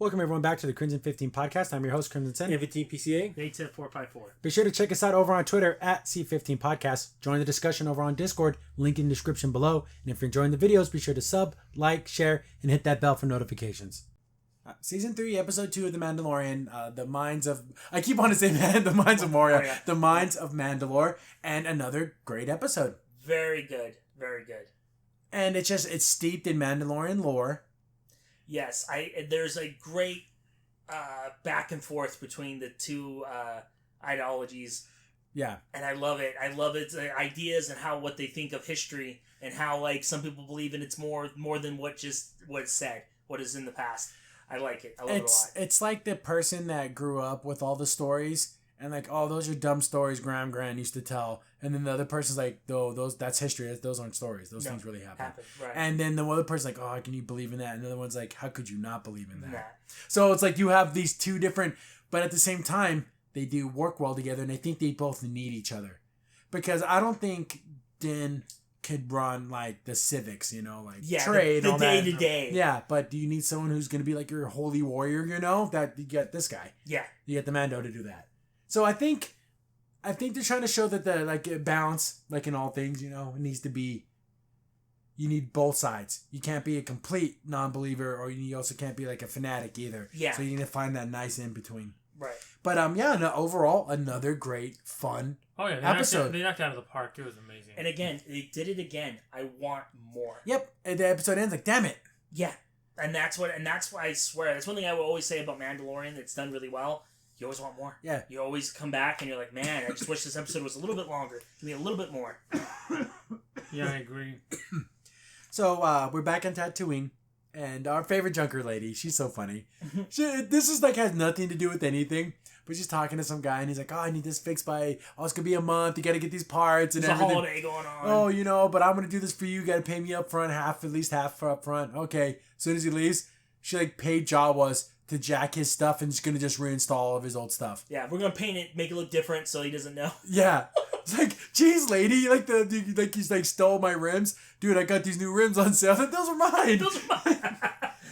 Welcome everyone back to the Crimson 15 podcast. I'm your host, Crimson Sen. 15 PCA. 810-454. Be sure to check us out over on Twitter at C15 Podcast. Join the discussion over on Discord, link in the description below. And if you're enjoying the videos, be sure to sub, like, share, and hit that bell for notifications. Season 3, Episode 2 of The Mandalorian, The Minds of... I keep wanting to say The Minds of Moria. Oh, yeah. The Minds of Mandalore. And another great episode. Very good. Very good. And it's steeped in Mandalorian lore. Yes, there's a great back and forth between the two ideologies. Yeah. And I love it. I love its ideas and what they think of history and how like some people believe in it's more than what's said, what is in the past. I like it. I love it a lot. It's like the person that grew up with all the stories and like, oh, those are dumb stories Gran used to tell. And then the other person's like, that's history. Those aren't stories. Those things really happen. Right. And then the other person's like, oh, how can you believe in that? And the other one's like, how could you not believe in that? Nah. So it's like you have these two different, but at the same time, they do work well together. And I think they both need each other. Because I don't think Din could run like the civics, trade, the all day that. to day. Yeah, but do you need someone who's going to be like your holy warrior, that you get this guy. Yeah. You get the Mando to do that. So I think they're trying to show that the balance, like in all things, it needs to be. You need both sides. You can't be a complete non-believer, or you also can't be like a fanatic either. Yeah. So you need to find that nice in between. Right. But overall, another great fun. Oh yeah, episode. They knocked it out of the park. It was amazing. And again, they did it again. I want more. Yep. And the episode ends like, damn it. Yeah. And that's why I swear that's one thing I will always say about Mandalorian that's done really well. You always want more. Yeah. You always come back and you're like, man, I just wish this episode was a little bit longer. Give me a little bit more. Yeah, I agree. So we're back on Tatooine, and our favorite junker lady, she's so funny. This is like has nothing to do with anything, but she's talking to some guy, and he's like, oh, I need this fixed by, it's gonna be a month. You gotta get these parts and There's everything. a holiday going on. Oh, but I'm gonna do this for you. You gotta pay me up front, at least half up front. Okay. As soon as he leaves, she like paid Jawas to jack his stuff, and she's gonna just reinstall all of his old stuff. Yeah, we're gonna paint it, make it look different, so he doesn't know. Yeah, it's like, geez, lady, he's like stole my rims, dude. I got these new rims on sale. Those are mine. Those are mine.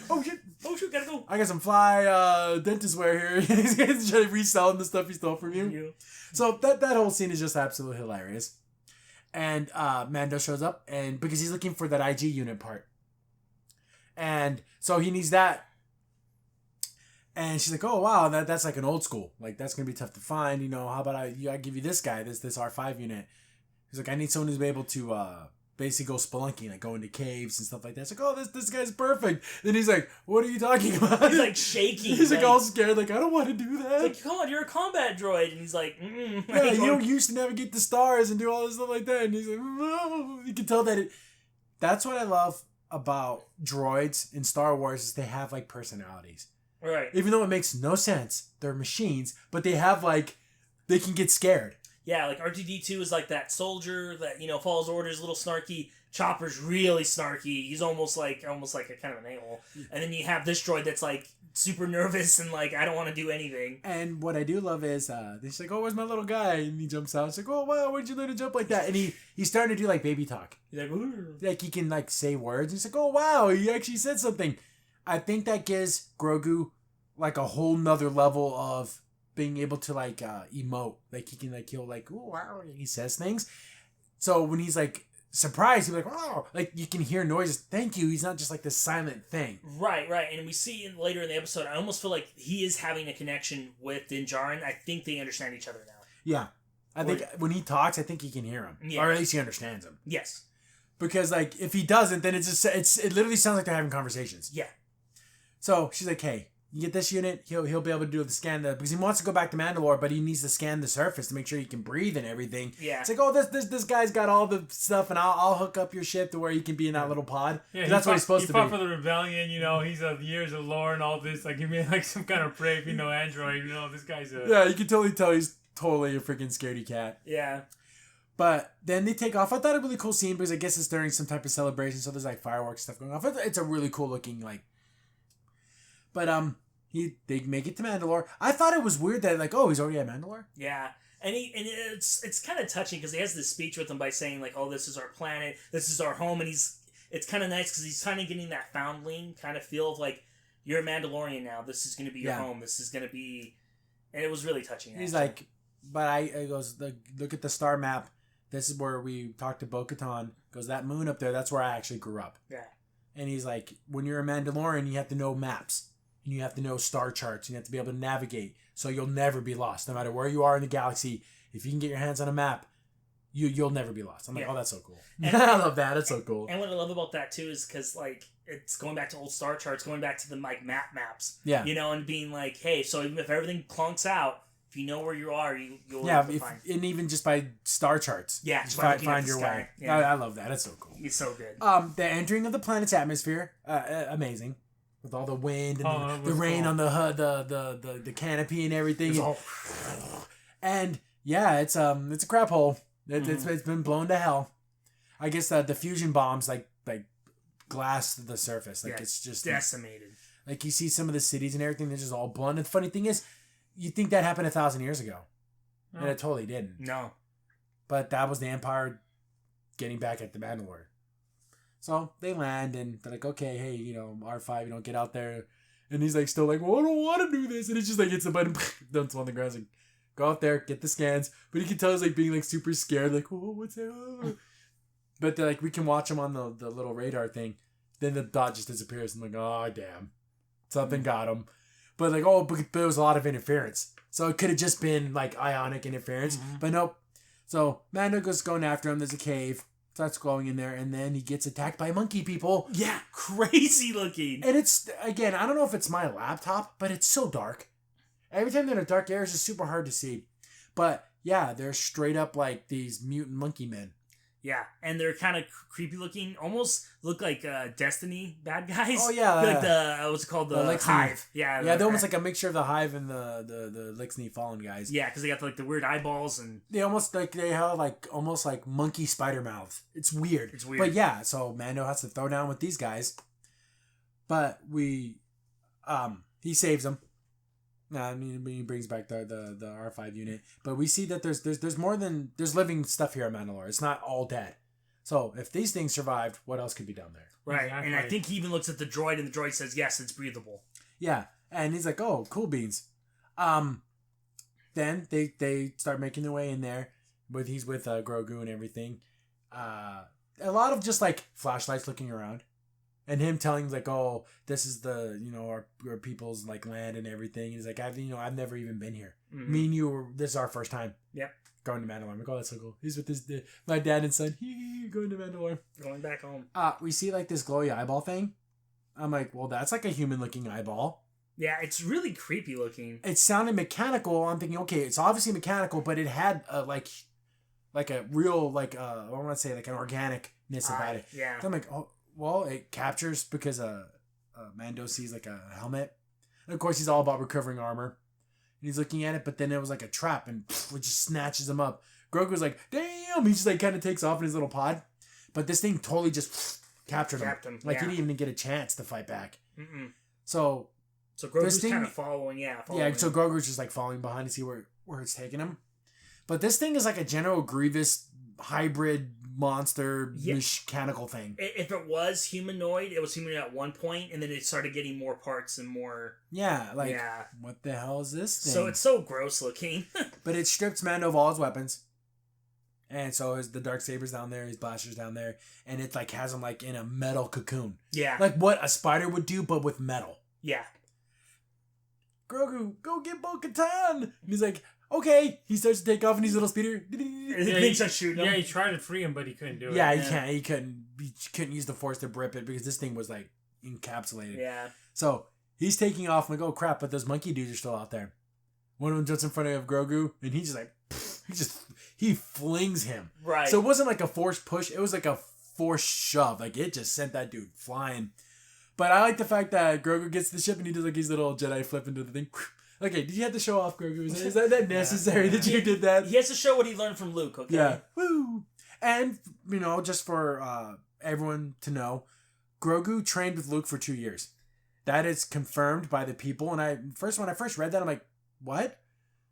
Oh shit. Oh shoot, gotta go. I got some fly dentist wear here. He's trying to resell the stuff he stole from you. So that whole scene is just absolutely hilarious. And Mando shows up, and because he's looking for that IG unit part, and so he needs that. And she's like, oh, wow, that's like an old school. Like, that's going to be tough to find. How about I give you this guy, this R5 unit. He's like, I need someone who's able to basically go spelunking, like go into caves and stuff like that. It's like, oh, this guy's perfect. Then he's like, what are you talking about? He's like shaking. He's like all scared, like, I don't want to do that. Like, come on, you're a combat droid. And he's like, yeah, you don't used to navigate the stars and do all this stuff like that. And he's like, no. You can tell that that's what I love about droids in Star Wars is they have like personalities. Right. Even though it makes no sense, they're machines, but they have they can get scared. Yeah, like R2-D2 is like that soldier that follows orders, a little snarky. Chopper's really snarky. He's almost like a kind of an a-hole. And then you have this droid that's like super nervous and like I don't want to do anything. And what I do love is she's like, oh, where's my little guy? And he jumps out. It's like, oh wow, where'd you learn to jump like that? And he's starting to do like baby talk. He's like, ooh. Like he can like say words. He's like, oh wow, he actually said something. I think that gives Grogu like a whole nother level of being able to like emote. Like he can he'll like, oh wow, he says things. So when he's like surprised, he's like, oh, like you can hear noises. Thank you. He's not just like this silent thing. Right. And we see later in the episode, I almost feel like he is having a connection with Din Djarin. I think they understand each other now. Yeah. I think when he talks, I think he can hear him. Yeah. Or at least he understands him. Yes. Because like if he doesn't, then it literally sounds like they're having conversations. Yeah. So she's like, hey, you get this unit, he'll be able to do the scan because he wants to go back to Mandalore, but he needs to scan the surface to make sure he can breathe and everything. Yeah. It's like, oh, this guy's got all the stuff, and I'll hook up your ship to where he can be in that little pod. Yeah, that's what he's supposed to be. He fought for the rebellion, he's years of lore and all this. Like, he made like some kind of brave, android. This guy's a... Yeah, you can totally tell he's totally a freaking scaredy cat. Yeah. But then they take off. I thought a really cool scene because I guess it's during some type of celebration, so there's like fireworks stuff going off. It's a really cool looking like. But they make it to Mandalore. I thought it was weird that like, oh, he's already at Mandalore. Yeah, and it's kind of touching because he has this speech with him by saying like, oh, this is our planet, this is our home, and it's kind of nice because he's kind of getting that foundling kind of feel of like you're a Mandalorian now. This is going to be your home. This is going to be... And it was really touching. He's like, but he goes, look at the star map. This is where we talked to Bo-Katan. Goes, that moon up there, that's where I actually grew up. Yeah. And he's like, when you're a Mandalorian, you have to know maps. And you have to know star charts. And you have to be able to navigate. So you'll never be lost. No matter where you are in the galaxy, if you can get your hands on a map, you'll never be lost. I'm like, oh, that's so cool. And I love that. It's so cool. And what I love about that, too, is because, like, it's going back to old star charts, going back to the, like, maps. Yeah. You know, and being like, hey, so even if everything clunks out, if you know where you are, you'll find. And even just by star charts. Yeah, just find your way. Yeah. I love that. It's so cool. It's so good. The entering of the planet's atmosphere, amazing. With all the wind and the rain on the canopy and everything. And yeah, it's a crap hole. It's been blown to hell. I guess the fusion bombs like glass the surface. Like it's just decimated. Like you see some of the cities and everything, they're just all blown. And the funny thing is, you think that happened 1,000 years ago. And it totally didn't. No. But that was the Empire getting back at the Mandalore. So they land and they're like, okay, hey, R5, get out there. And he's like, still like, well, I don't want to do this. And it's just like, hits a button, dumps on the ground. It's like, go out there, get the scans. But you can tell he's like being like super scared, like, oh, what's that? But like, we can watch him on the little radar thing. Then the dot just disappears. I'm like, oh, damn. Something got him. But like, but there was a lot of interference. So it could have just been like ionic interference. Mm-hmm. But nope. So Mando goes going after him. There's a cave. Starts going in there. And then he gets attacked by monkey people. Yeah. Crazy looking. And it's, again, I don't know if it's my laptop, but it's so dark. Every time they're in a dark area, it's just super hard to see. But yeah, they're straight up like these mutant monkey men. Yeah, and they're kind of creepy looking, almost look like Destiny bad guys. Oh yeah, like the what's it called, the Hive. Yeah, they're almost like a mixture of the Hive and the Lixney Fallen guys. Yeah, because they got like the weird eyeballs and they have almost like monkey spider mouths. It's weird. But yeah, so Mando has to throw down with these guys, but he saves them. I mean, he brings back the R5 unit, but we see that there's more than there's living stuff here at Mandalore. It's not all dead. So if these things survived, what else could be down there? Right, exactly. And I think he even looks at the droid, and the droid says, "Yes, it's breathable." Yeah, and he's like, "Oh, cool beans." Then they start making their way in there, he's with Grogu and everything. A lot of just like flashlights looking around. And him telling like, oh, this is the our people's like land and everything. He's like, I've never even been here. Mm-hmm. Me and you this is our first time. Yep. Going to Mandalore. I'm like, oh, that's so cool. He's with my dad and son. Going to Mandalore. Going back home. We see like this glowy eyeball thing. I'm like, well, that's like a human looking eyeball. Yeah, it's really creepy looking. It sounded mechanical. I'm thinking, okay, it's obviously mechanical, but it had like a real I want to say like an organicness about it. Yeah. So I'm like, oh. Well, it captures because Mando sees like a helmet. And of course, he's all about recovering armor. And he's looking at it, but then it was like a trap and it just snatches him up. Grogu's like, damn! He just like kind of takes off in his little pod. But this thing totally just captured him. Like he didn't even get a chance to fight back. Mm-mm. So Grogu's kind of following. Yeah, so Grogu's just like following behind to see where it's taking him. But this thing is like a General Grievous hybrid monster mechanical thing. If it was humanoid, it was humanoid at one point, and then it started getting more parts and more. Yeah, what the hell is this thing? So it's so gross looking. But it strips Mando of all his weapons, and so is the Darksaber's down there, his blaster's down there, and it like has him like in a metal cocoon. Yeah, like what a spider would do, but with metal. Yeah. Grogu, go get Bo-Katan! And he's like, okay. He starts to take off in his little speeder. He starts shooting him. Yeah, he tried to free him, but he couldn't do it. Yeah, he can't. He couldn't use the Force to rip it because this thing was like encapsulated. Yeah. So he's taking off. I'm like, oh crap! But those monkey dudes are still out there. One of them jumps in front of Grogu, and he just like, he flings him. Right. So it wasn't like a force push. It was like a force shove. Like it just sent that dude flying. But I like the fact that Grogu gets to the ship and he does like his little Jedi flip into the thing. Okay, did you have to show off Grogu? Is that necessary that you did that? He has to show what he learned from Luke, okay? Yeah. Woo! And, just for everyone to know, Grogu trained with Luke for 2 years. That is confirmed by the people. And when I first read that, I'm like, what?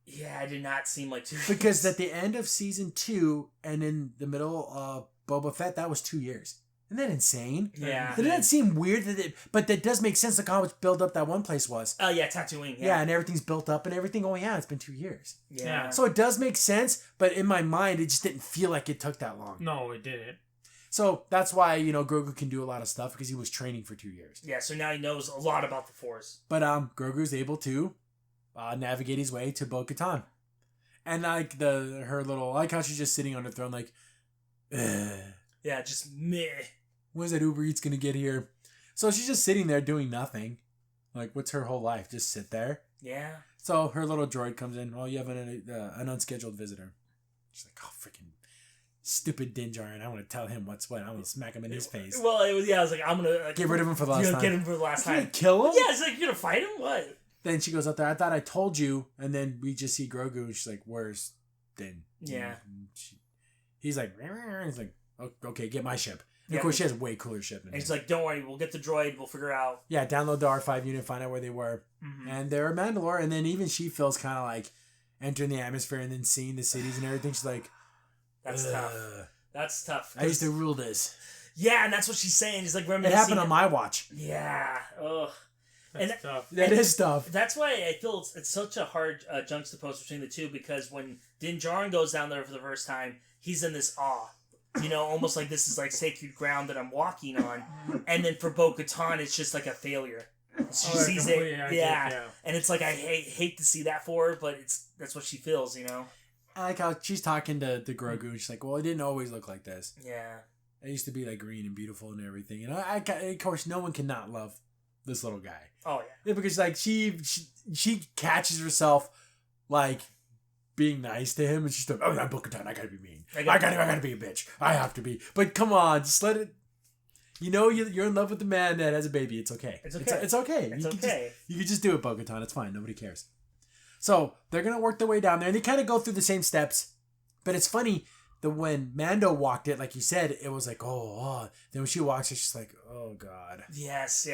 Yeah, it did not seem like 2 years. Because at the end of season 2 and in the middle of Boba Fett, that was 2 years. Isn't that insane? Yeah. Did that seem weird? But that does make sense. Look how much build up that one place was. Oh, yeah, Tatooine. Yeah, and everything's built up and everything. Oh, yeah, it's been 2 years. Yeah. So it does make sense, but in my mind, it just didn't feel like it took that long. No, it didn't. So that's why, Grogu can do a lot of stuff because he was training for 2 years. Yeah, so now he knows a lot about the Force. But Grogu's able to navigate his way to Bo-Katan. And like her little, I like how she's just sitting on the throne like, ugh. Yeah, just meh. When's that Uber Eats gonna get here? So she's just sitting there doing nothing. Like, what's her whole life? Just sit there? Yeah. So her little droid comes in. Oh, you have an unscheduled visitor. She's like, oh, freaking stupid Din Djarin. I want to tell him what's what. I want to smack him in his face. Well, I was like, I'm gonna Get rid of him for the last time. Get him for the last time. Kill him? Yeah, it's like, you're gonna fight him? What? Then she goes up there. I thought I told you. And then we just see Grogu. And she's like, where's Din? Yeah. He's like, he's like, okay, get my ship. And Yeah, of course, she has a way cooler ship. And he's like, don't worry, we'll get the droid, we'll figure out. Yeah, download the R5 unit, find out where they were. Mm-hmm. And they're a Mandalore. And then even she feels kind of like entering the atmosphere and then seeing the cities and everything. She's like, That's tough. That's tough. I used to rule this. Yeah, and that's what she's saying. She's like, remember It happened on my watch. Yeah. Ugh. That's tough. That is tough. That's why I feel it's such a hard juxtapose between the two, because when Din Djarin goes down there for the first time, he's in this awe. Almost like this is like sacred ground that I'm walking on. And then for Bo-Katan, it's just like a failure. She sees it. Yeah. And it's like, I hate to see that for her, but that's what she feels, I like how she's talking to Grogu and she's like, well, it didn't always look like this. Yeah. It used to be like green and beautiful and everything. And of course, no one cannot love this little guy. Oh, yeah. Because like she catches herself like being nice to him and she's like, oh, I'm Bo-Katan, I gotta be mean. I gotta be a bitch. I have to be. But come on, just let it. You're in love with the man that has a baby. It's okay. It's okay. It's okay. You can just do it, Bo-Katan. It's fine. Nobody cares. So they're gonna work their way down there, and they kind of go through the same steps. But it's funny that when Mando walked it, like you said, it was like, oh. Then when she walks it, she's like, oh god. Yes.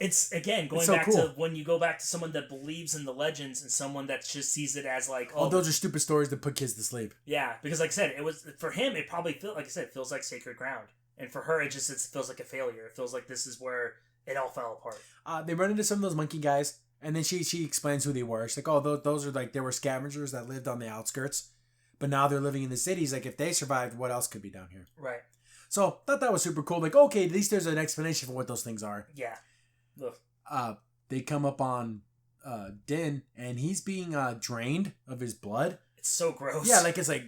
It's again going so back cool. to when you go back to someone that believes in the legends and someone that just sees it as like, oh, those are stupid stories that put kids to sleep. Yeah, because like I said, it was for him. It probably feels like sacred ground, and for her, it feels like a failure. It feels like this is where it all fell apart. They run into some of those monkey guys, and then she explains who they were. She's like, oh, those are like, they were scavengers that lived on the outskirts, but now they're living in the cities. Like, if they survived, what else could be down here? Right. So thought that was super cool. Like, okay, at least there's an explanation for what those things are. Yeah. They come up on Din, and he's being drained of his blood. It's so gross. Yeah, like it's like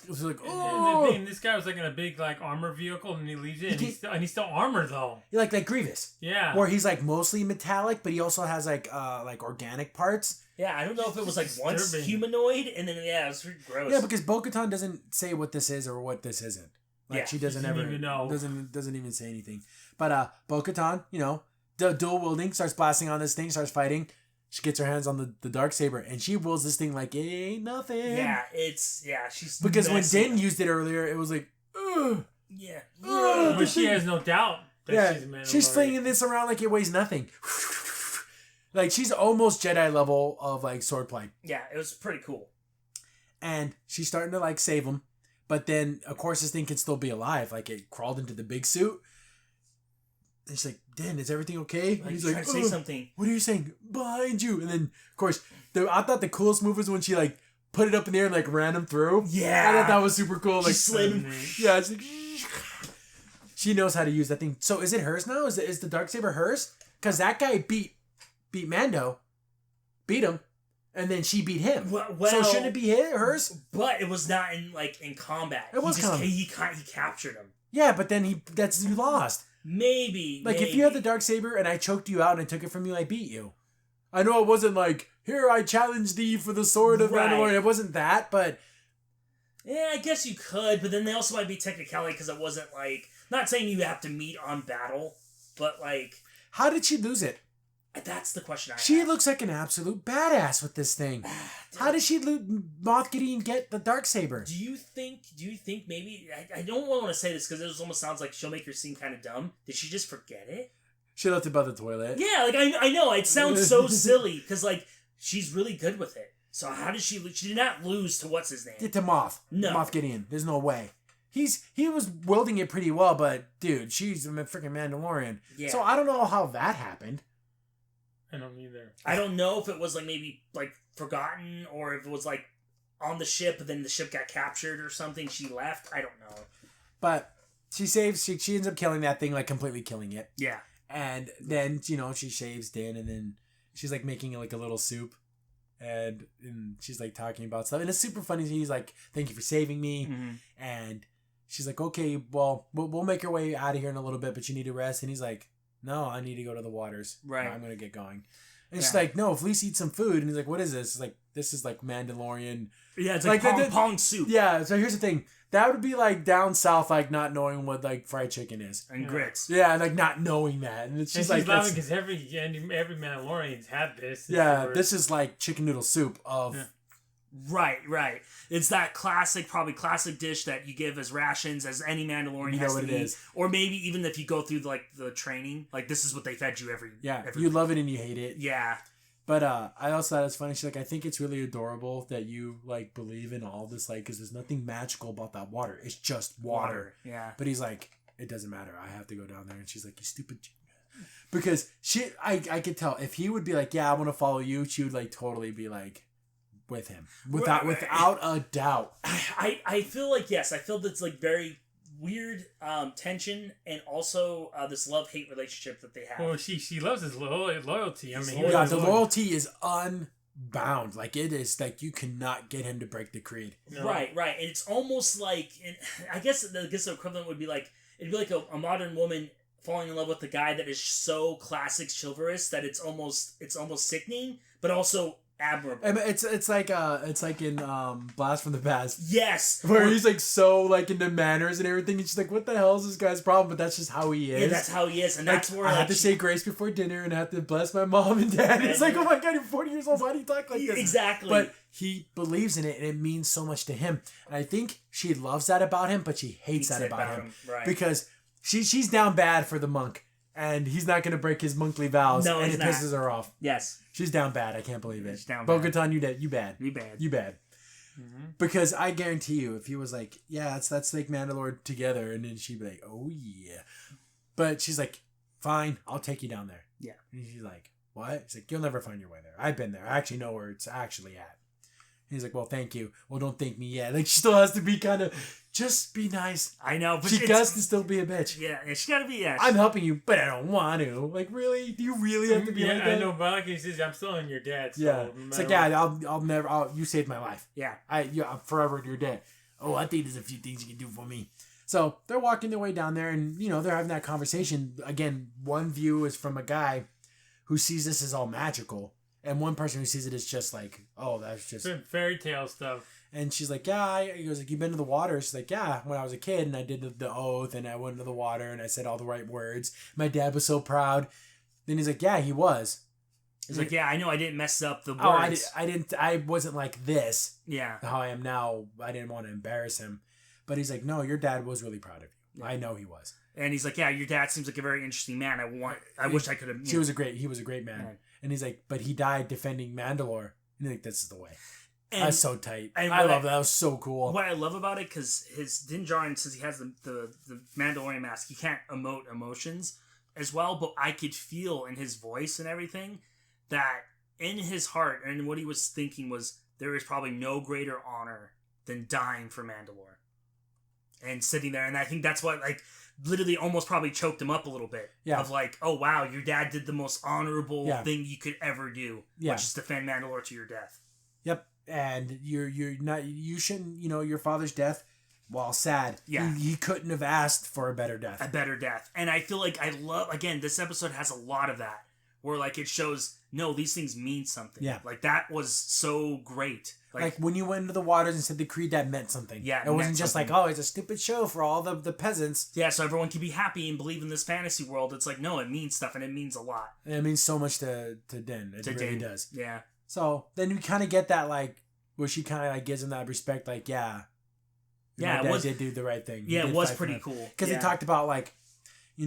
oh. And the thing, this guy was like in a big like armor vehicle, and he leaves it, and he's still armored though. Like Grievous. Yeah. Where he's like mostly metallic, but he also has like organic parts. Yeah, I don't know if it was like once humanoid, and then it was really gross. Yeah, because Bo-Katan doesn't say what this is or what this isn't. Like she doesn't even know. Doesn't even say anything. But Bo-Katan, dual wielding, starts blasting on this thing, starts fighting. She gets her hands on the Darksaber, and she wields this thing like it ain't nothing. Yeah, she's because messy. when Din used it earlier, it was like, ugh. Yeah. But she has no doubt that she's a Mandalorian. She's flinging this around like it weighs nothing. Like, she's almost Jedi level of like swordplay. Yeah, it was pretty cool. And she's starting to like save him, but then of course this thing can still be alive. Like, it crawled into the big suit. And she's like, Din, is everything okay? Like, he's like, like, say something. What are you saying? Behind you. And then, of course, I thought the coolest move was when she, like, put it up in the air and, like, ran him through. Yeah. I thought that was super cool. Like, slid him. Yeah, it's like, she knows how to use that thing. So, is it hers now? Is the Darksaber hers? Because that guy beat Mando, beat him, and then she beat him. Well, so, shouldn't it be hers? But it was not in combat. It was combat. He captured him. Yeah, but then you lost. Maybe. If you had the Darksaber and I choked you out and I took it from you, I beat you. I know it wasn't like, here, I challenge thee for the sword of Mandalore. It wasn't that, but... Yeah, I guess you could, but then they also might be technicality because it wasn't like... Not saying you have to meet on battle, but like... How did she lose it? That's the question I have. She looks like an absolute badass with this thing. How did she Moff Gideon get the Darksaber? Do you think maybe... I don't want to say this because it almost sounds like she'll make her seem kind of dumb. Did she just forget it? She left it by the toilet. Yeah, like I know. It sounds so silly because like she's really good with it. So how did she did not lose to what's his name? To Moff. No. Moff Gideon. There's no way. he was wielding it pretty well, but dude, she's a freaking Mandalorian. Yeah. So I don't know how that happened. I don't either. I don't know if it was like maybe like forgotten or if it was like on the ship, but then the ship got captured or something. She left. I don't know. But she ends up killing that thing, like completely killing it. Yeah. And then, she shaves Din, and then she's like making like a little soup. And she's like talking about stuff. And it's super funny. He's like, thank you for saving me. Mm-hmm. And she's like, okay, well, we'll make our way out of here in a little bit, but you need to rest. And he's like, no, I need to go to the waters. Right. I'm going to get going. And she's like, no, please eat some food. And he's like, what is this? It's like, this is like Mandalorian. Yeah, it's like pong soup. Yeah, so here's the thing. That would be like down south, like not knowing what like fried chicken is. And grits. Yeah, and like not knowing that. And it's just and like... she's laughing because every Mandalorian's had this. This is like chicken noodle soup of... Yeah. Right. It's that probably classic dish that you give as rations as any Mandalorian has to eat. Or maybe even if you go through like the training, like this is what they fed you every you love it and you hate it. Yeah. But I also thought it was funny. She's like, I think it's really adorable that you like believe in all this, like, because there's nothing magical about that water. It's just water. Yeah. But he's like, it doesn't matter. I have to go down there. And she's like, you stupid. Because I could tell if he would be like, yeah, I want to follow you. She would like totally be like with him without a doubt. I feel like yes. I feel that's like very weird tension and also this love-hate relationship that they have. Well, she loves his loyalty. I mean, the loyalty is unbound. Like it is like you cannot get him to break the creed. No. Right. And it's almost like, and I guess the equivalent would be like it'd be like a modern woman falling in love with a guy that is so classic chivalrous that it's almost sickening, but also admirable. It's like in Blast from the Past. Yes, where he's like so like into manners and everything. And she's like, "What the hell is this guy's problem?" But that's just how he is. Yeah, that's how he is, and like, that's where I have to say grace before dinner, and I have to bless my mom and dad. It's like, oh my god, you're 40 years old. Why do you talk like this? Exactly. But he believes in it, and it means so much to him. And I think she loves that about him, but she hates that about him. Right. Because she's down bad for the monk. And he's not going to break his monkly vows. No, and it pisses her off. Yes. She's down bad. I can't believe it. She's down bad. Bo-Katan, you bad. You bad. You bad. Mm-hmm. Because I guarantee you, if he was like, yeah, let's make Mandalore together. And then she'd be like, oh, yeah. But she's like, fine, I'll take you down there. Yeah. And she's like, what? He's like, you'll never find your way there. I've been there. I actually know where it's actually at. He's like, well, thank you. Well, don't thank me yet. Like, she still has to be kind of, just be nice. I know, but she has to still be a bitch. Yeah, she gotta be, yeah. I'm helping you, but I don't want to. Like, really? Do you really have to be like that? I know, but like he says, I'm still in your dad. So yeah. It's like, yeah, you saved my life. Yeah. I'm forever in your debt. Oh, I think there's a few things you can do for me. So, they're walking their way down there, and, they're having that conversation. Again, one view is from a guy who sees this as all magical. And one person who sees it is just like, oh, that's just fairy tale stuff. And she's like, yeah. He goes, like, you been to the water? She's like, yeah. When I was a kid, and I did the oath, and I went into the water, and I said all the right words. My dad was so proud. Then he's like, yeah, he was. He's like, yeah, I know I didn't mess up the words. I wasn't like this. Yeah. How I am now. I didn't want to embarrass him. But he's like, no, your dad was really proud of you. Yeah. I know he was. And he's like, yeah, your dad seems like a very interesting man. I wish I could have. He was a great man. Right. And he's like, but he died defending Mandalore. And he's like, this is the way. And that's so tight. And I love that. That was so cool. What I love about it, because Din Djarin, since he has the Mandalorian mask, he can't emote emotions as well. But I could feel in his voice and everything that in his heart and what he was thinking was there is probably no greater honor than dying for Mandalore. And sitting there. And I think that's what, like, literally almost probably choked him up a little bit. Yeah. Of like, oh wow, your dad did the most honorable thing you could ever do, which is defend Mandalore to your death. Yep. And you shouldn't, your father's death, while sad, he couldn't have asked for a better death. A better death. And I feel like again, this episode has a lot of that, where like it shows, no, these things mean something. Yeah. Like that was so great. Like when you went into the waters and said the creed, that meant something. Yeah. It wasn't just like, oh, it's a stupid show for all the peasants. Yeah, so everyone can be happy and believe in this fantasy world. It's like, no, it means stuff, and it means a lot. And it means so much to Din. It really does. Yeah. So then we kind of get that, like, where she kind of like gives him that respect, like, yeah. Yeah, my dad did do the right thing. Yeah, it was pretty cool. Because he talked about, like,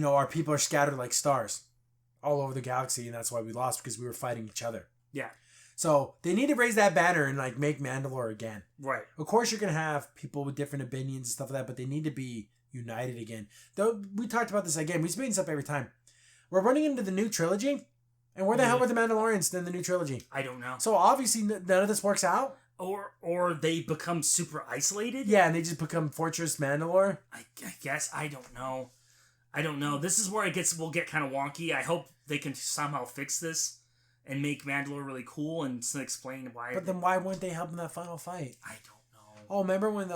our people are scattered like stars all over the galaxy, and that's why we lost, because we were fighting each other. Yeah. So they need to raise that banner and like make Mandalore again. Right. Of course, you're gonna have people with different opinions and stuff like that, but they need to be united again. Though we talked about this again, we bring this up every time. We're running into the new trilogy, and where the hell were the Mandalorians in the new trilogy? I don't know. So obviously none of this works out. Or they become super isolated. Yeah, and they just become Fortress Mandalore. I guess I don't know. This is where will get kind of wonky. I hope they can somehow fix this and make Mandalore really cool and explain why. But then why wouldn't they help in that final fight? I don't know. Oh, remember when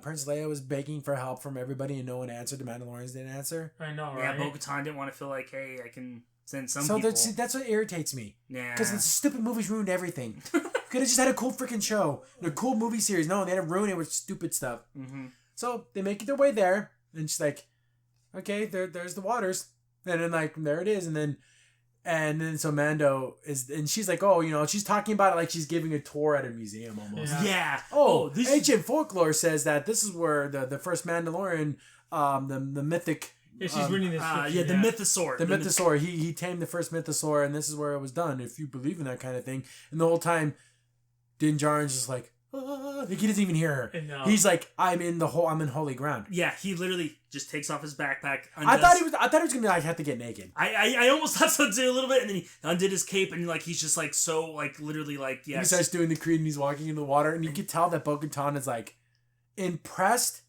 Princess Leia was begging for help from everybody and no one answered? The Mandalorians didn't answer. I know, yeah, right? Bo-Katan didn't want to feel like, hey, I can send some people. So that's what irritates me. Yeah. Because the stupid movies ruined everything. Could have just had a cool freaking show and a cool movie series. No, they had to ruin it with stupid stuff. Mm-hmm. So they make it their way there, and she's like, okay, there's the waters. And then like there it is, and then so Mando is, and she's like, oh, she's talking about it like she's giving a tour at a museum almost. Yeah. This ancient folklore says that this is where the first Mandalorian, the mythic. Yeah, she's reading this. The mythosaur. The mythosaur. He tamed the first mythosaur, and this is where it was done. If you believe in that kind of thing, and the whole time, Din Djarin's just like he doesn't even hear her. No. He's like, I'm in holy ground. Yeah, he literally just takes off his backpack. I thought he was gonna be like have to get naked. I almost thought so too a little bit, and then he undid his cape, and like he's just like so like literally like yes. He starts doing the creed, and he's walking in the water, and you can tell that Bo-Katan is like impressed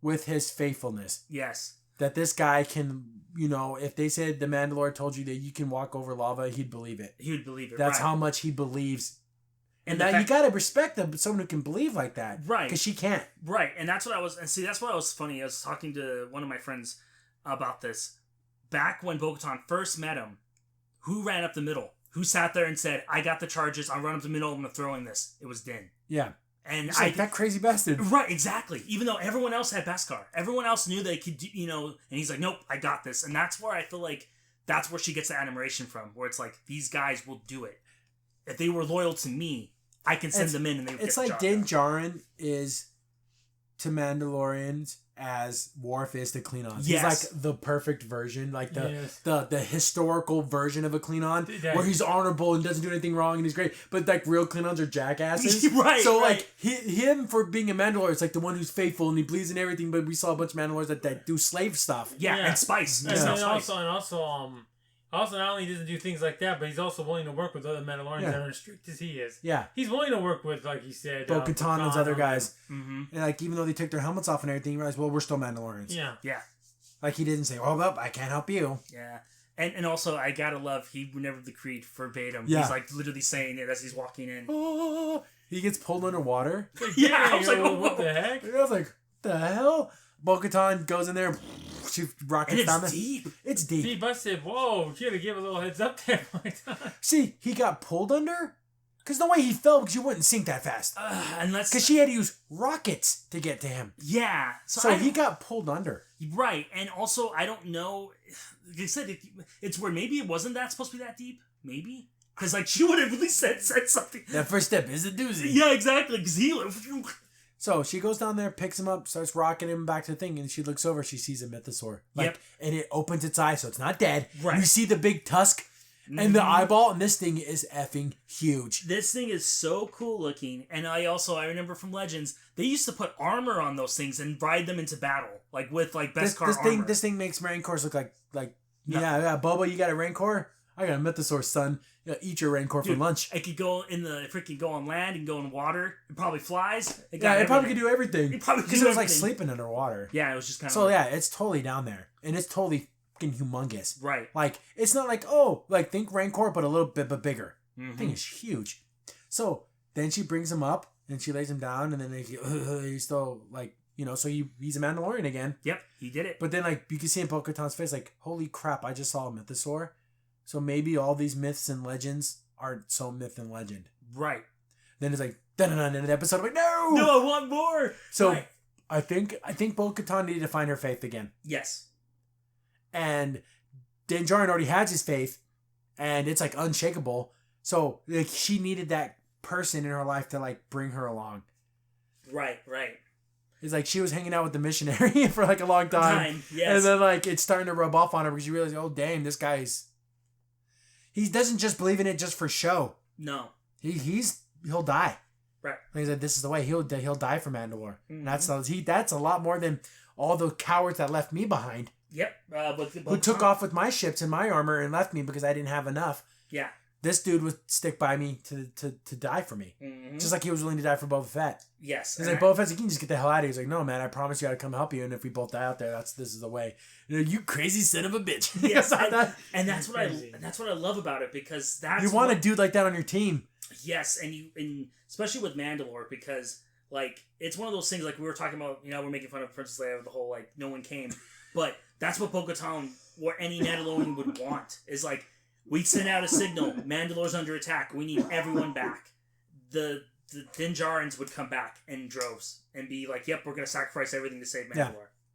with his faithfulness. Yes. That this guy can, if they said the Mandalore told you that you can walk over lava, he'd believe it. He would believe it. That's right. how much he believes. And the now you gotta respect someone who can believe like that, right? Because she can't, right? And that's what I was. And see, that's what I was funny. I was talking to one of my friends about this back when Bo-Katan first met him. Who ran up the middle? Who sat there and said, "I got the charges. I'll run up the middle. I'm gonna throw in this." It was Din. Yeah. And like that crazy bastard. Right, exactly. Even though everyone else had Beskar. Everyone else knew they could do, and he's like, nope, I got this. And that's where I feel like that's where she gets the admiration from, where it's like, these guys will do it. If they were loyal to me, I can send them in and they would get the job done. Din Djarin is to Mandalorians as Worf is to Klingons. Yes. He's like the perfect version, like the historical version of a Klingon, where he's honorable and doesn't do anything wrong and he's great. But like real Klingons are jackasses. Right. So like him for being a Mandalore, it's like the one who's faithful and he believes in everything. But we saw a bunch of Mandalores that do slave stuff. Yeah, and spice. And also, not only does he do things like that, but he's also willing to work with other Mandalorians that are as strict as he is. Yeah. He's willing to work with, like you said, Bo-Katan and those other guys. Mm-hmm. And like, even though they took their helmets off and everything, you realize, well, we're still Mandalorians. Yeah. Yeah. Like, he didn't say, oh, well, I can't help you. Yeah. And also, I gotta love, he remembered the creed verbatim. Yeah. He's like literally saying it as he's walking in. Oh, he gets pulled underwater. Yeah, I was like, what the heck? I was like, the hell? Bo-Katan goes in there, she rockets down there. Deep. It's deep. Deep. I said, whoa, you had to give a little heads up there. See, he got pulled under? Because no way he fell because you wouldn't sink that fast. Unless... Because she had to use rockets to get to him. Yeah. So he got pulled under. Right. And also, I don't know. Like I said, it's where maybe it wasn't supposed to be that deep. Maybe. Because like she would have at least said something. That first step is a doozy. Yeah, exactly. Because he... So she goes down there, picks him up, starts rocking him back to the thing, and she looks over, she sees a mythosaur. And it opens its eye, so it's not dead. Right. You see the big tusk and the eyeball, and this thing is effing huge. This thing is so cool looking. And I remember from Legends, they used to put armor on those things and ride them into battle. Like with like Beskar armor. This thing makes Rancors look like yeah, Boba, you got a Rancor? I got a mythosaur, son. Eat your Rancor for lunch. It could go go on land and go in water. It probably flies. It probably could do everything. Because it was like sleeping underwater. Yeah, it was just kind of. So yeah, it's totally down there, and it's totally fucking humongous. Right. Like it's not like think Rancor, but a little bit bigger. Mm-hmm. Thing is huge. So then she brings him up and she lays him down, and then he's still like so he's a Mandalorian again. Yep, he did it. But then like you can see in Bo-Katan's face like, holy crap, I just saw a mythosaur. So maybe all these myths and legends aren't so myth and legend. Right. Then it's like, dun in the episode. I'm like, no! No, I want more! So right. I think Bo-Katan needed to find her faith again. Yes. And Din Djarin already has his faith, and it's like unshakable. So like she needed that person in her life to like bring her along. Right. It's like she was hanging out with the missionary for like a long time. Yes. And then like it's starting to rub off on her because you realize, oh damn, this guy's... He doesn't just believe in it just for show. No. he'll die. Right. He said this is the way he'll die for Mandalore. Mm-hmm. That's a lot more than all the cowards that left me behind. Yep. Who took off with my ships and my armor and left me because I didn't have enough. Yeah. This dude would stick by me to die for me. Mm-hmm. Just like he was willing to die for Boba Fett. Yes. He's like, Boba Fett's like, you can just get the hell out of here. He's like, no, man, I promise you I'd come help you. And if we both die out there, this is the way. You crazy son of a bitch. Yes. and that's what I love about it, because that's you want a dude like that on your team. Yes, and especially with Mandalore, because like it's one of those things, like we were talking about, we're making fun of Princess Leia with the whole like no one came, but that's what Bo-Katan or any Mandalorian would want, is like, we'd send out a signal, Mandalore's under attack, we need everyone back. The Din Djarin's would come back in droves and be like, yep, we're gonna sacrifice everything to save Mandalore. Yeah.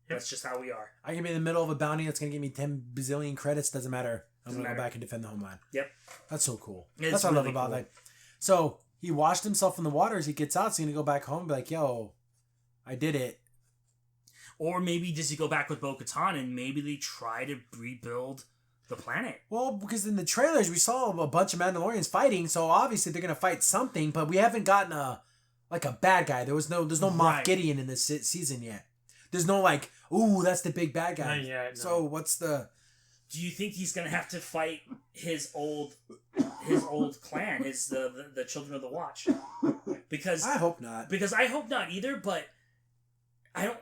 That's just how we are. I can be in the middle of a bounty that's gonna give me 10 bazillion credits, doesn't matter. I'm gonna go back and defend the homeland. Yep. That's so cool. That's what I love about that. So he washed himself in the water as he gets out, so he's gonna go back home and be like, yo, I did it. Or maybe does he go back with Bo-Katan and maybe they try to rebuild the planet? Well, because in the trailers we saw a bunch of Mandalorians fighting, so obviously they're gonna fight something, but we haven't gotten a bad guy. There's no Moff Gideon in this season yet. There's no like, ooh, that's the big bad guy. Not yet, no. So what's the... Do you think he's gonna have to fight his old clan, the Children of the Watch? Because I hope not. Because I hope not either, but I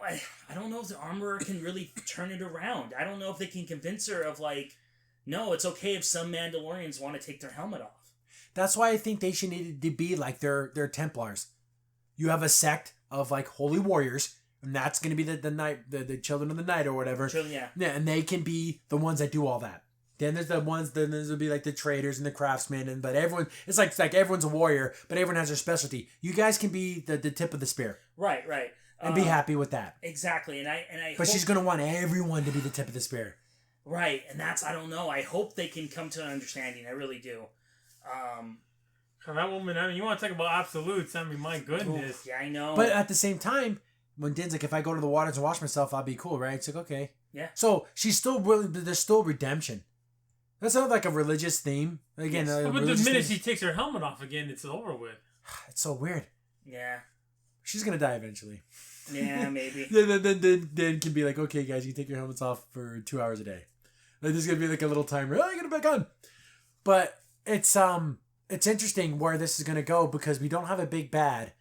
don't know if the Armorer can really turn it around. I don't know if they can convince her of like, no, it's okay if some Mandalorians want to take their helmet off. That's why I think they should need to be like their Templars. You have a sect of like holy warriors, and that's going to be the Children of the Night or whatever. Yeah, and they can be the ones that do all that. Then there's there'll be like the traders and the craftsmen, but everyone, it's like everyone's a warrior, but everyone has their specialty. You guys can be the tip of the spear. Right. And be happy with that. Exactly, and I. But she's going to want everyone to be the tip of the spear. Right, and that's, I don't know. I hope they can come to an understanding. I really do. That woman, I mean, you want to talk about absolutes? I mean, my goodness. Oof, yeah, I know. But at the same time, when Din's like, if I go to the waters and wash myself, I'll be cool, right? It's like, okay. Yeah. So she's still really, there's still redemption. That's not like a religious theme. Again, yes. But the minute she takes her helmet off again, it's over with. It's so weird. Yeah. She's gonna die eventually. Yeah, maybe. then can be like, okay, guys, you take your helmets off for 2 hours a day. Like, there's gonna be like a little timer. Oh, you get it back on. But it's interesting where this is gonna go because we don't have a big bad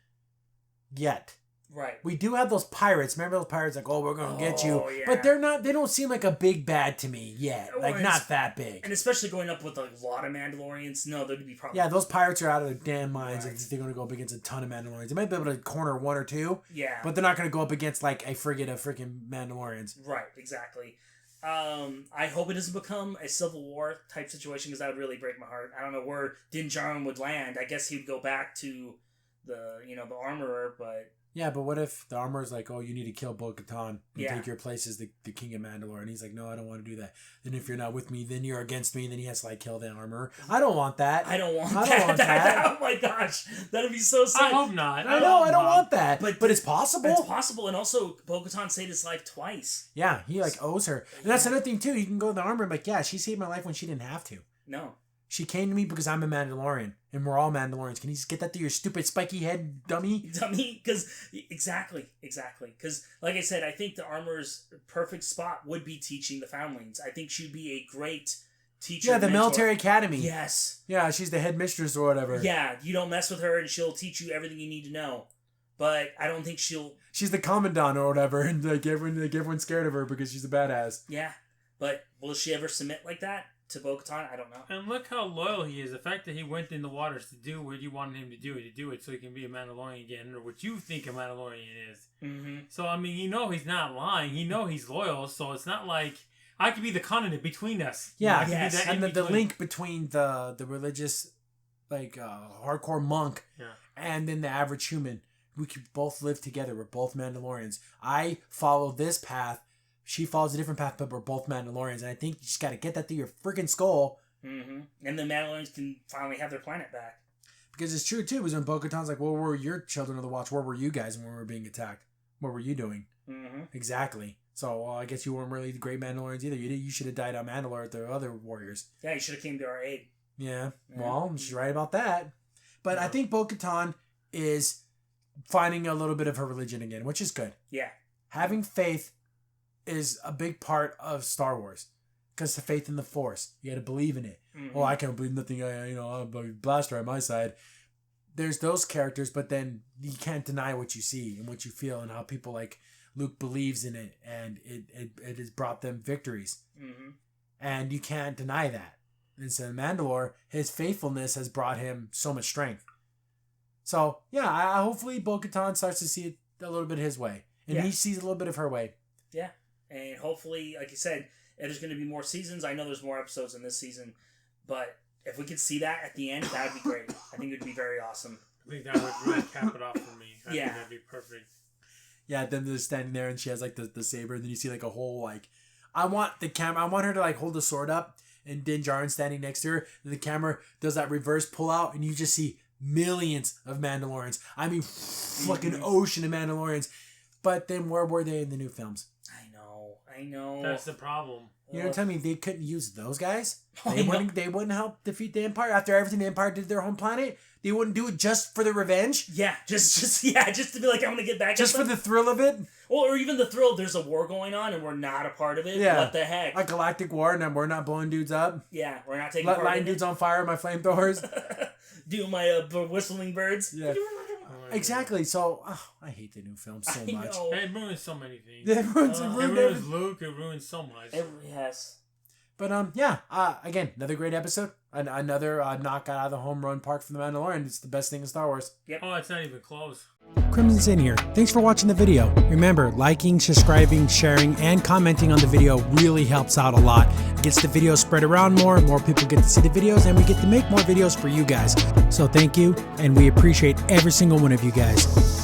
yet. Right. We do have those pirates. Remember those pirates like, oh, we're gonna get you. Yeah. But they don't seem like a big bad to me yet. Like, not that big. And especially going up with a lot of Mandalorians, no, there'd be probably... Yeah, those pirates are out of their damn minds if they're gonna go up against a ton of Mandalorians. They might be able to corner one or two. Yeah. But they're not gonna go up against like a frigate of freaking Mandalorians. Right, exactly. I hope it doesn't become a Civil War type situation because that would really break my heart. I don't know where Din Djarin would land. I guess he'd go back to the Armorer, but... Yeah, but what if the Armorer's like, oh, you need to kill Bo-Katan and take your place as the King of Mandalore? And he's like, no, I don't want to do that. Then if you're not with me, then you're against me, and then he has to like kill the Armorer. I don't want that. I don't want that. Oh my gosh. That'd be so sad. I hope not. I don't want that. But it's possible. It's possible, and also Bo-Katan saved his life twice. Yeah, he like owes her. And that's another thing too. You can go to the Armorer and be like, yeah, she saved my life when she didn't have to. No. She came to me because I'm a Mandalorian, and we're all Mandalorians. Can you just get that to your stupid spiky head, dummy? Because exactly. Because, like I said, I think the Armorer's perfect spot would be teaching the foundlings. I think she'd be a great teacher. Yeah, the military academy. Yes. Yeah, she's the headmistress or whatever. Yeah, you don't mess with her, and she'll teach you everything you need to know. But I don't think she'll... She's the commandant or whatever, and everyone's scared of her because she's a badass. Yeah, but will she ever submit like that to Bo-Katan? I don't know. And look how loyal he is. The fact that he went in the waters to do what you wanted him to do it so he can be a Mandalorian again, or what you think a Mandalorian is. Mm-hmm. So, I mean, he's not lying. He's loyal, so it's not like I could be the conduit between us. Yeah, and the link between the religious, like, hardcore monk and then the average human. We could both live together. We're both Mandalorians. I follow this path. She follows a different path, but we're both Mandalorians. And I think you just got to get that through your freaking skull. Mm-hmm. And the Mandalorians can finally have their planet back. Because it's true, too. It was when Bo-Katan's like, where were your Children of the Watch? Where were you guys when we were being attacked? What were you doing? Mm-hmm. Exactly. So, I guess you weren't really the great Mandalorians either. You should have died on Mandalore with the other warriors. Yeah, you should have came to our aid. Yeah. Well, she's right about that. But I think Bo-Katan is finding a little bit of her religion again, which is good. Yeah. Having faith is a big part of Star Wars. Because the faith in the Force. You got to believe in it. Mm-hmm. Oh, I can't believe nothing. I'm a blaster on my side. There's those characters, but then you can't deny what you see and what you feel and how people like Luke believes in it, and it has brought them victories. Mm-hmm. And you can't deny that. And so Mandalore, his faithfulness has brought him so much strength. So, yeah, I hopefully Bo-Katan starts to see it a little bit his way. And he sees a little bit of her way. Yeah. And hopefully, like you said, there's going to be more seasons. I know there's more episodes in this season, but if we could see that at the end, that would be great. I think it would be very awesome. I think that would really cap it off for me. I think that'd be perfect. Yeah, then they're standing there and she has like the saber, and then you see like a whole like, I want her to like hold the sword up, and Din Djarin standing next to her, and the camera does that reverse pull out, and you just see millions of Mandalorians. I mean, fucking ocean of Mandalorians. But then where were they in the new films? I know. That's the problem. You know, tell me they couldn't use those guys. They wouldn't help defeat the Empire after everything the Empire did to their home planet. They wouldn't do it just for the revenge. Yeah, just to be like, I'm gonna get back. Just for the thrill of it. Well, or even the thrill. There's a war going on, and we're not a part of it. Yeah. What the heck? A galactic war, and we're not blowing dudes up. Yeah, we're not taking part in it. Lighting dudes on fire with my flamethrowers. Do my whistling birds. Yeah. Exactly. So, I hate the new film so much. It ruins so many things. It ruins Luke. It ruins so much. Yes. But again, another great episode. Another knockout out of the home run park for the Mandalorian. It's the best thing in Star Wars. Yep. Oh, it's not even close. Crimson Sin here. Thanks for watching the video. Remember, liking, subscribing, sharing, and commenting on the video really helps out a lot. It gets the video spread around more people get to see the videos, and we get to make more videos for you guys. So thank you, and we appreciate every single one of you guys.